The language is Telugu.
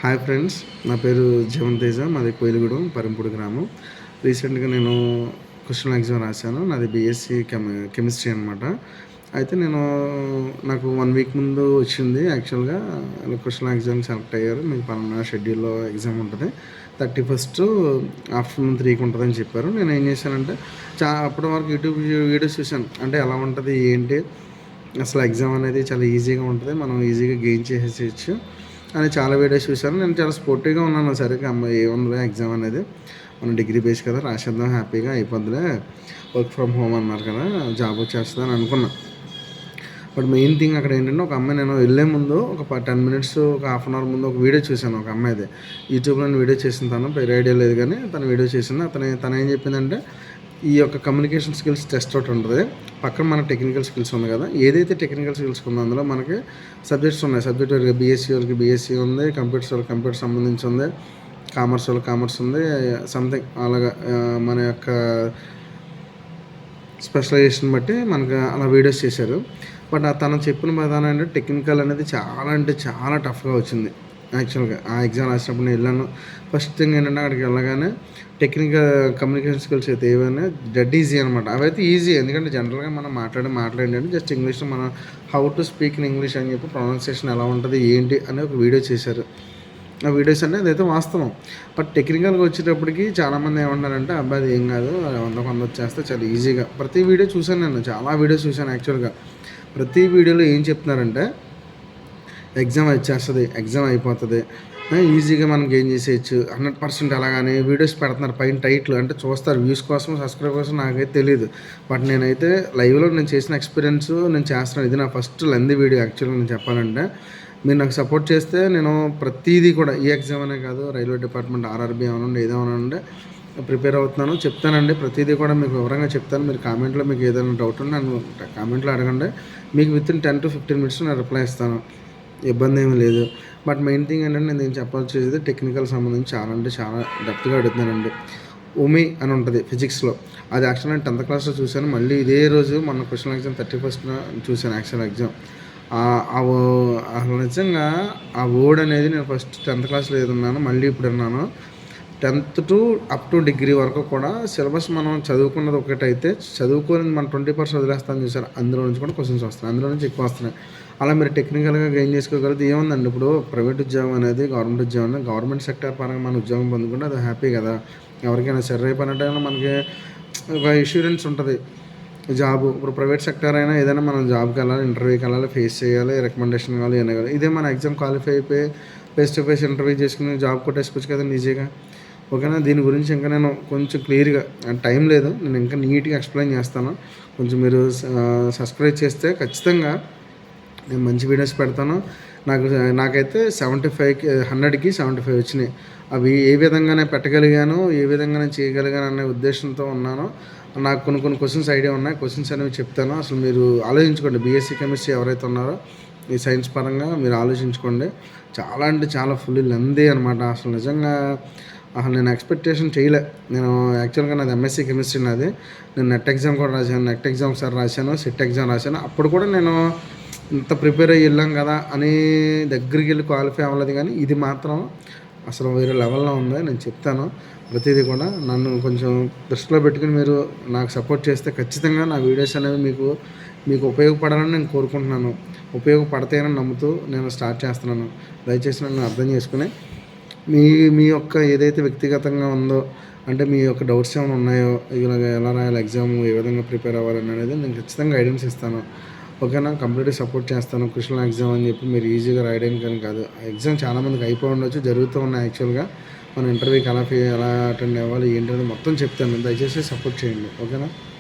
హాయ్ ఫ్రెండ్స్, నా పేరు జీవన్ తేజ. మాది కోయిలగూడెం పరింపూడి గ్రామం. రీసెంట్గా నేను క్వశ్చన్ ఎగ్జామ్ రాశాను. నాది బీఎస్సీ కెమిస్ట్రీ అనమాట. అయితే నాకు 1 వీక్ ముందు వచ్చింది. యాక్చువల్గా క్వశ్చన్ ఎగ్జామ్ సెలెక్ట్ అయ్యారు. మీకు పలానా షెడ్యూల్లో ఎగ్జామ్ ఉంటుంది, 31st ఆఫ్టర్నూన్ 3కి ఉంటుందని చెప్పారు. నేను ఏం చేశానంటే అప్పటి వరకు యూట్యూబ్ వీడియోస్ చూశాను. అంటే ఎలా ఉంటుంది ఏంటి, అసలు ఎగ్జామ్ అనేది చాలా ఈజీగా ఉంటుంది, మనం ఈజీగా గెయిన్ చేసేయచ్చు అని చాలా వీడియోస్ చూశాను. నేను చాలా స్పోర్టివ్గా ఉన్నాను. సరే అమ్మ ఏముందిలే ఎగ్జామ్ అనేది, మనం డిగ్రీ బేస్ కదా, రాసేద్దాం, హ్యాపీగా అయిపోద్దిలే, వర్క్ ఫ్రమ్ హోమ్ అన్నారు కదా, జాబ్ వచ్చేస్తుంది అని అనుకున్నా. బట్ మెయిన్ థింగ్ అక్కడ ఏంటంటే, ఒక అమ్మాయి నేను వెళ్ళే ముందు ఒక 10 మినిట్స్, ఒక హాఫ్ అన్ అవర్ ముందు ఒక వీడియో చూశాను. ఒక అమ్మాయిది యూట్యూబ్లో వీడియో చేసిన, తను పేరు ఐడియా లేదు కానీ తను వీడియో చేసింది. తను ఏం చెప్పిందంటే, ఈ యొక్క కమ్యూనికేషన్ స్కిల్స్ టెస్ట్ ఒకటి ఉంటుంది, పక్కన మన టెక్నికల్ స్కిల్స్ ఉంది కదా, ఏదైతే టెక్నికల్ స్కిల్స్ ఉందో అందులో మనకి సబ్జెక్ట్స్ ఉన్నాయి. సబ్జెక్ట్ వరకు బీఎస్సీ వాళ్ళకి బీఎస్సీ ఉంది, కంప్యూటర్స్ వాళ్ళకి కంప్యూటర్ సంబంధించి ఉంది, కామర్స్ వాళ్ళకి కామర్స్ ఉంది, సంథింగ్ అలాగా మన యొక్క స్పెషలైజేషన్ బట్టి మనకు అలా వీడియోస్ చేశారు. బట్ తను చెప్పిన విధానం అంటే టెక్నికల్ అనేది చాలా అంటే చాలా టఫ్గా వచ్చింది. యాక్చువల్గా ఆ ఎగ్జామ్ రాసినప్పుడు నేను వెళ్ళాను. ఫస్ట్ థింగ్ ఏంటంటే, అక్కడికి వెళ్ళగానే టెక్నికల్ కమ్యూనికేషన్ స్కిల్స్ అయితే ఏవైనా డెడ్ ఈజీ అనమాట. అవైతే ఈజీ, ఎందుకంటే జనరల్గా మనం మాట్లాడేది జస్ట్ ఇంగ్లీష్లో మనం how to speak in English అని చెప్పి ప్రొనౌన్సియేషన్ ఎలా ఉంటుంది ఏంటి అని ఒక వీడియో చేశారు. ఆ వీడియోస్ అనేది అదైతే వాస్తవం. బట్ టెక్నికల్గా వచ్చేటప్పటికి చాలామంది ఏమన్నారంటే, అబ్బాయి అది ఏం కాదు, 100 వచ్చేస్తే చాలా ఈజీగా. ప్రతి వీడియో చూశాను, నేను చాలా వీడియోస్ చూశాను. యాక్చువల్గా ప్రతి వీడియోలో ఏం చెప్తున్నారంటే, ఎగ్జామ్ వచ్చేస్తుంది, ఎగ్జామ్ అయిపోతుంది, ఈజీగా మనం గెయిన్ చేసేయచ్చు 100% అలాగని వీడియోస్ పెడుతున్నారు పైన టైట్లు. అంటే చూస్తారు వ్యూస్ కోసం, సబ్స్క్రైబ్ కోసం, నాకైతే తెలియదు. బట్ నేనైతే లైవ్లో నేను చేసిన ఎక్స్పీరియన్స్ నేను చేస్తున్నాను. ఇది నా ఫస్ట్ లెంత్ వీడియో. యాక్చువల్గా నేను చెప్పాలంటే, మీరు నాకు సపోర్ట్ చేస్తే నేను ప్రతిదీ కూడా, ఈ ఎగ్జామ్ అనే కాదు, రైల్వే డిపార్ట్మెంట్, ఆర్ఆర్బీ ఏమనండి, ఏదేమనండి ప్రిపేర్ అవుతున్నాను, చెప్తానండి. ప్రతిదీ కూడా మీకు వివరంగా చెప్తాను. మీరు కామెంట్లో మీకు ఏదైనా డౌట్ ఉంటే నన్ను కామెంట్లో అడగండి. మీకు వితిన్ 10 to 15 minutes నేను రిప్లై ఇస్తాను, ఇబ్బంది ఏమీ లేదు. బట్ మెయిన్ థింగ్ ఏంటంటే, నేను చెప్పాల్సింది టెక్నికల్ సంబంధించి చాలా అంటే చాలా డెప్త్గా అడుగుతున్నానండి. ఉమి అని ఉంటుంది ఫిజిక్స్లో, అది యాక్చువల్ నేను 10th క్లాస్లో చూశాను. మళ్ళీ ఇదే రోజు మన క్వశ్చన్ ఎగ్జామ్ 31st చూశాను యాక్చువల్ ఎగ్జామ్. అసలు నిజంగా ఆ వర్డ్ అనేది నేను ఫస్ట్ 10th క్లాస్లో ఏదున్నాను, మళ్ళీ ఇప్పుడు విన్నాను. 10th to up to degree వరకు కూడా సిలబస్ మనం చదువుకున్నది ఒకటైతే, చదువుకొని మనం 20% వదిలేస్తామని చూసారు. అందులో నుంచి కూడా క్వశ్చన్స్ వస్తున్నాయి, అందులో నుంచి ఎక్కువ వస్తున్నాయి. అలా మీరు టెక్నికల్గా గెయిన్ చేసుకోగలిగితే ఏముందండి. ఇప్పుడు ప్రైవేట్ ఉద్యోగం అనేది, గవర్నమెంట్ ఉద్యోగం అనేది, గవర్నమెంట్ సెక్టర్ పరంగా మన ఉద్యోగం పొందుకుంటే అది హ్యాపీ కదా. ఎవరికైనా సరే రేపనటైనా మనకి ఒక ఇన్సూరెన్స్ ఉంటుంది జాబు. ఇప్పుడు ప్రైవేట్ సెక్టర్ అయినా ఏదైనా మనం జాబ్కి వెళ్ళాలి, ఇంటర్వ్యూకి వెళ్ళాలి, ఫేస్ చేయాలి, రికమెండేషన్ కావాలి, ఏమైనా కావాలి. ఇదే మన ఎగ్జామ్ క్వాలిఫై అయిపోయి ఫేస్ టు ఫేస్ ఇంటర్వ్యూ చేసుకుని జాబ్ కొట్టేసుకోవచ్చు కదండి ఈజీగా. ఓకేనా. దీని గురించి ఇంకా నేను కొంచెం క్లియర్గా, టైం లేదు, నేను ఇంకా నీట్గా ఎక్స్ప్లెయిన్ చేస్తాను. కొంచెం మీరు సబ్స్క్రైబ్ చేస్తే ఖచ్చితంగా నేను మంచి వీడియోస్ పెడతాను. నాకైతే 100కి 75 వచ్చినాయి. అవి ఏ విధంగానే పెట్టగలిగాను, ఏ విధంగా నేను చేయగలిగాను అనే ఉద్దేశంతో ఉన్నాను. నాకు కొన్ని క్వశ్చన్స్ ఐడియా ఉన్నాయి, క్వశ్చన్స్ అనేవి చెప్తాను. అసలు మీరు ఆలోచించుకోండి, బీఎస్సీ కెమిస్ట్రీ ఎవరైతే ఉన్నారో ఈ సైన్స్ పరంగా మీరు ఆలోచించుకోండి. చాలా అంటే చాలా ఫుల్ లెంతీ అనమాట. అసలు నిజంగా నేను ఎక్స్పెక్టేషన్ చేయలే. నేను యాక్చువల్గా నాది ఎంఎస్సీ కెమిస్ట్రీ. నేను నెట్ ఎగ్జామ్ కూడా రాశాను, నెట్ ఎగ్జామ్ ఒకసారి రాశాను, సెట్ ఎగ్జామ్ రాశాను. అప్పుడు కూడా నేను ఇంత ప్రిపేర్ అయ్యి వెళ్ళాం కదా అని దగ్గరికి వెళ్ళి క్వాలిఫై అవ్వలేదు. కానీ ఇది మాత్రం అసలు వేరే లెవెల్లో ఉంది. నేను చెప్తాను ప్రతిదీ కూడా. నన్ను కొంచెం దృష్టిలో పెట్టుకుని మీరు నాకు సపోర్ట్ చేస్తే ఖచ్చితంగా నా వీడియోస్ అనేవి మీకు ఉపయోగపడాలని నేను కోరుకుంటున్నాను. ఉపయోగపడతాయని నమ్ముతూ నేను స్టార్ట్ చేస్తున్నాను. దయచేసి నన్ను అర్థం చేసుకుని మీ యొక్క ఏదైతే వ్యక్తిగతంగా ఉందో, అంటే మీ యొక్క డౌట్స్ ఏమైనా ఉన్నాయో, ఇలాగ ఎలా రాయాలి ఎగ్జామ్, ఏ విధంగా ప్రిపేర్ అవ్వాలని అనేది నేను ఖచ్చితంగా గైడెన్స్ ఇస్తాను. ఓకేనా. కంప్లీట్గా సపోర్ట్ చేస్తాను. క్వశ్చన్ ఎగ్జామ్ అని చెప్పి మీరు ఈజీగా రాయడానికి కానీ కాదు. ఎగ్జామ్ చాలామందికి అయిపోయి ఉండొచ్చు, జరుగుతూ ఉన్నాయి. యాక్చువల్గా మన ఇంటర్వ్యూకి ఎలా అటెండ్ అవ్వాలి ఏంటనేది మొత్తం చెప్తాను. దయచేసి సపోర్ట్ చేయండి. ఓకేనా.